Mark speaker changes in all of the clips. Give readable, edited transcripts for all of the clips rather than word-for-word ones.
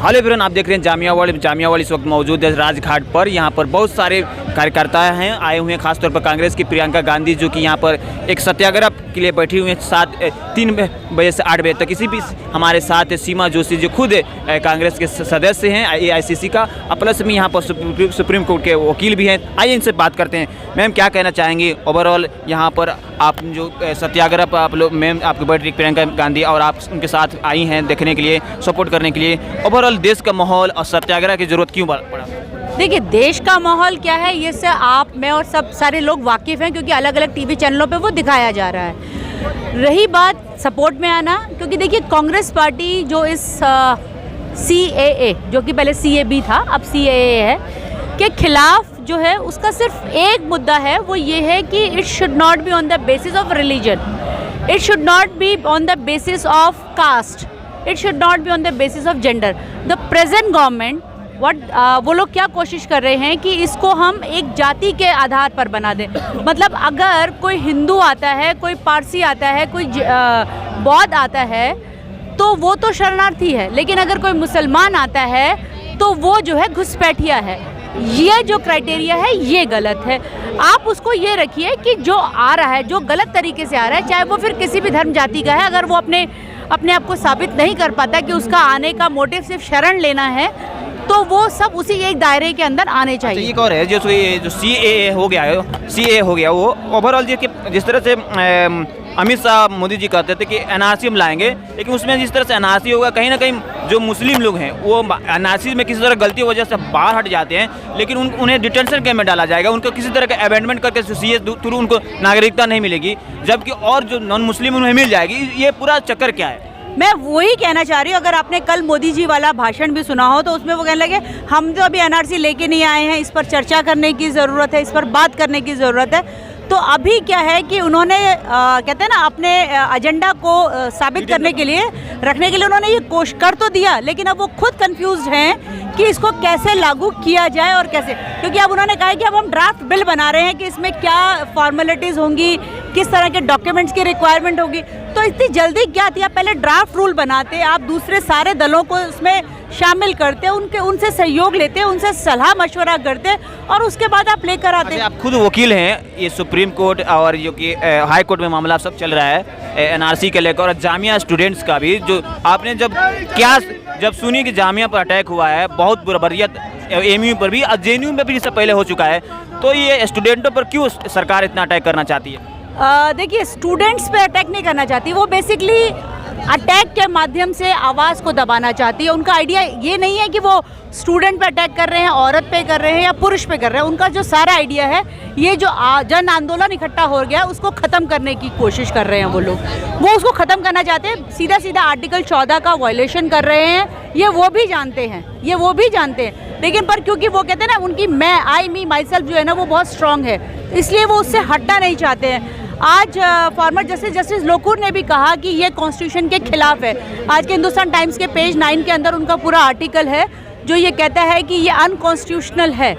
Speaker 1: Hello everyone, आप देख रहे हैं जामिया वाली इस वक्त मौजूद है राजघाट पर। यहाँ पर बहुत सारे कार्यकर्ता हैं आए हुए हैं, खासतौर पर कांग्रेस की प्रियंका गांधी जो कि यहाँ पर एक सत्याग्रह के लिए बैठी हुई हैं 3 बजे से 8 बजे तक। इसी बीच हमारे साथ है सीमा जोशी जो खुद कांग्रेस के सदस्य हैं AICC का, प्लस में यहाँ पर सुप्रीम कोर्ट के वकील भी हैं। आइए इनसे बात करते हैं। मैम, क्या कहना चाहेंगी ओवरऑल यहाँ पर आप जो सत्याग्रह पर आप लोग, मैम आपकी बैठ रही प्रियंका गांधी और आप उनके साथ आई हैं देखने के लिए, सपोर्ट करने के लिए, ओवरऑल देश का माहौल और सत्याग्रह की जरूरत क्यों पड़ा?
Speaker 2: देखिए, देश का माहौल क्या है ये से आप, मैं और सब सारे लोग वाकिफ़ हैं, क्योंकि अलग अलग टीवी चैनलों पे वो दिखाया जा रहा है। रही बात सपोर्ट में आना, क्योंकि देखिए कांग्रेस पार्टी जो इस CAA जो कि पहले CAB था अब CAA है के खिलाफ जो है, उसका सिर्फ एक मुद्दा है, वो ये है कि it should not be on the basis of religion, it should not be on the basis of caste, it should not be on the basis of gender. The present government वो लोग क्या कोशिश कर रहे हैं कि इसको हम एक जाति के आधार पर बना दें। मतलब अगर कोई हिंदू आता है, कोई पारसी आता है, कोई बौद्ध आता है तो वो तो शरणार्थी है, लेकिन अगर कोई मुसलमान आता है तो वो जो है घुसपैठिया है। ये जो क्राइटेरिया है ये गलत है। आप उसको ये रखिए कि जो आ रहा है, जो गलत तरीके से आ रहा है, चाहे वो फिर किसी भी धर्म जाति का है, अगर वो अपने आप को साबित नहीं कर पाता कि उसका आने का मोटिव सिर्फ शरण लेना है, तो वो सब उसी एक दायरे के अंदर आने चाहिए।
Speaker 1: एक और है जो CAA हो गया, वो ओवरऑल जिस तरह से अमित शाह मोदी जी कहते थे कि NRC हम लाएंगे, लेकिन उसमें जिस तरह से NRC होगा, कहीं ना कहीं जो मुस्लिम लोग हैं वो NRC में किसी तरह गलती की वजह से बाहर हट जाते हैं, लेकिन उन्हें डिटेंशन कैंप में डाला जाएगा, उनको किसी तरह का अमेंडमेंट करके CS थ्रू उनको नागरिकता नहीं मिलेगी, जबकि और जो नॉन मुस्लिम उन्हें मिल जाएगी। ये पूरा चक्कर क्या है?
Speaker 2: मैं वही कहना चाह रही हूँ, अगर आपने कल मोदी जी वाला भाषण भी सुना हो तो उसमें वो कहने लगे हम तो अभी NRC लेके नहीं आए हैं, इस पर चर्चा करने की ज़रूरत है, इस पर बात करने की ज़रूरत है। तो अभी क्या है कि उन्होंने कहते हैं ना, अपने एजेंडा को साबित करने के लिए, रखने के लिए उन्होंने ये कोशिश कर तो दिया, लेकिन अब वो खुद कंफ्यूज हैं कि इसको कैसे लागू किया जाए और कैसे, क्योंकि अब उन्होंने कहा है कि अब हम ड्राफ्ट बिल बना रहे हैं कि इसमें क्या फॉर्मेलिटीज़ होंगी, किस तरह के डॉक्यूमेंट्स की रिक्वायरमेंट होगी। तो इतनी जल्दी क्या थी? आप पहले ड्राफ्ट रूल बनाते, आप दूसरे सारे दलों को उसमें शामिल करते, उनसे सहयोग लेते, उनसे सलाह मशवरा करते और उसके बाद आप लेकर आते।
Speaker 1: आप खुद वकील हैं, ये सुप्रीम कोर्ट और जो कि हाई कोर्ट में मामला सब चल रहा है NRC के लेकर, और जामिया स्टूडेंट्स का भी, जो आपने जब सुनी कि जामिया पर अटैक हुआ है, बहुत बर्बरियत AMU पर भी, JNU में भी इससे पहले हो चुका है, तो ये स्टूडेंटों पर क्यों सरकार इतना अटैक करना चाहती है?
Speaker 2: देखिए, स्टूडेंट्स पे अटैक नहीं करना चाहती, वो बेसिकली अटैक के माध्यम से आवाज़ को दबाना चाहती है। उनका आइडिया ये नहीं है कि वो स्टूडेंट पे अटैक कर रहे हैं, औरत पे कर रहे हैं या पुरुष पे कर रहे हैं। उनका जो सारा आइडिया है, ये जो जन आंदोलन इकट्ठा हो गया, उसको ख़त्म करने की कोशिश कर रहे हैं वो लोग। वो उसको ख़त्म करना चाहते हैं, सीधा सीधा आर्टिकल 14 का वायलेशन कर रहे हैं, ये वो भी जानते हैं, लेकिन पर क्योंकि वो कहते हैं ना, उनकी मी माई सेल्फ जो है ना, वो बहुत स्ट्रांग है, इसलिए वो उससे हटना नहीं चाहते हैं। आज फॉर्मर जस्टिस लोकुर ने भी कहा कि ये कॉन्स्टिट्यूशन के खिलाफ है। आज के हिंदुस्तान टाइम्स के पेज 9 के अंदर उनका पूरा आर्टिकल है जो ये कहता है कि ये अनकॉन्स्टिट्यूशनल है।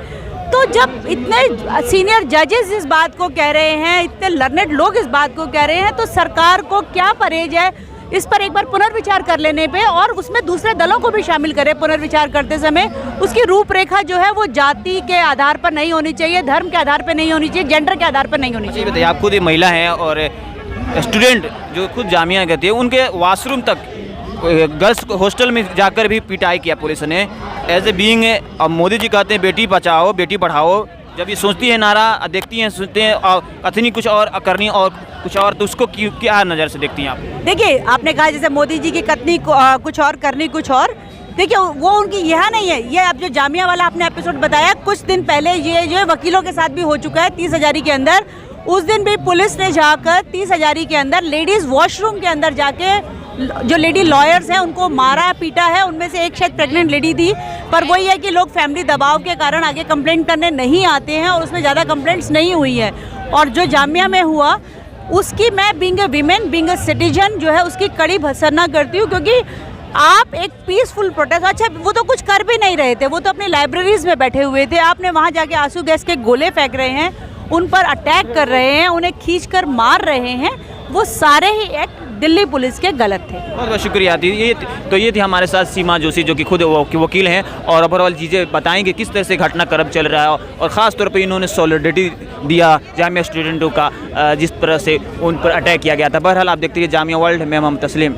Speaker 2: तो जब इतने सीनियर जजेस इस बात को कह रहे हैं, इतने लर्नेड लोग इस बात को कह रहे हैं, तो सरकार को क्या परहेज है इस पर एक बार पुनर्विचार कर लेने पे, और उसमें दूसरे दलों को भी शामिल करें पुनर्विचार करते समय। उसकी रूपरेखा जो है वो जाति के आधार पर नहीं होनी चाहिए, धर्म के आधार पर नहीं होनी चाहिए, जेंडर के आधार पर नहीं होनी चाहिए।
Speaker 1: बताइए, आप खुद एक महिला हैं और स्टूडेंट जो खुद जामिया कहती है, उनके वॉशरूम तक गर्ल्स हॉस्टल में जाकर भी पिटाई किया पुलिस ने, एज ए बीइंग। अब मोदी जी कहते हैं बेटी बचाओ बेटी पढ़ाओ, जब ये सोचती है नारा, देखती हैं, सुनते हैं और कथनी कुछ और करनी और कुछ और, तो उसको क्या नज़र से देखती हैं आप?
Speaker 2: देखिए, आपने कहा जैसे मोदी जी की कथनी कुछ और करनी कुछ और, देखिए वो उनकी यह नहीं है। ये अब जो जामिया वाला आपने एपिसोड बताया, कुछ दिन पहले ये जो वकीलों के साथ भी हो चुका है 30 हज़ारी के अंदर। उस दिन भी पुलिस ने जाकर 30 हज़ारी के अंदर लेडीज़ वॉशरूम के अंदर जाके जो लेडी लॉयर्स हैं उनको मारा पीटा है। उनमें से एक शायद प्रेग्नेंट लेडी थी, पर वही है कि लोग फैमिली दबाव के कारण आगे कंप्लेंट करने नहीं आते हैं और उसमें ज़्यादा कंप्लेंट्स नहीं हुई है। और जो जामिया में हुआ उसकी मैं being a women, being a citizen जो है उसकी कड़ी भर्त्सना करती हूँ, क्योंकि आप एक पीसफुल प्रोटेस्ट, अच्छा वो तो कुछ कर भी नहीं रहे थे, वो तो अपनी लाइब्रेरीज में बैठे हुए थे, आपने वहाँ जाके आंसू गैस के गोले फेंक रहे हैं, उन पर अटैक कर रहे हैं, उन्हें खींचकर मार रहे हैं, वो सारे ही एक्ट दिल्ली पुलिस के गलत थे।
Speaker 1: बहुत बहुत शुक्रिया। ये थी हमारे साथ सीमा जोशी जो कि खुद वकील हैं और ओवरऑल चीज़ें बताएंगे किस तरह से घटनाक्रम चल रहा है और ख़ास तौर पे इन्होंने सॉलिडरिटी दिया जामिया स्टूडेंटों का जिस तरह से उन पर अटैक किया गया था। बहरहाल आप देखते रहिए जामिया वर्ल्ड में हम तस्लीम।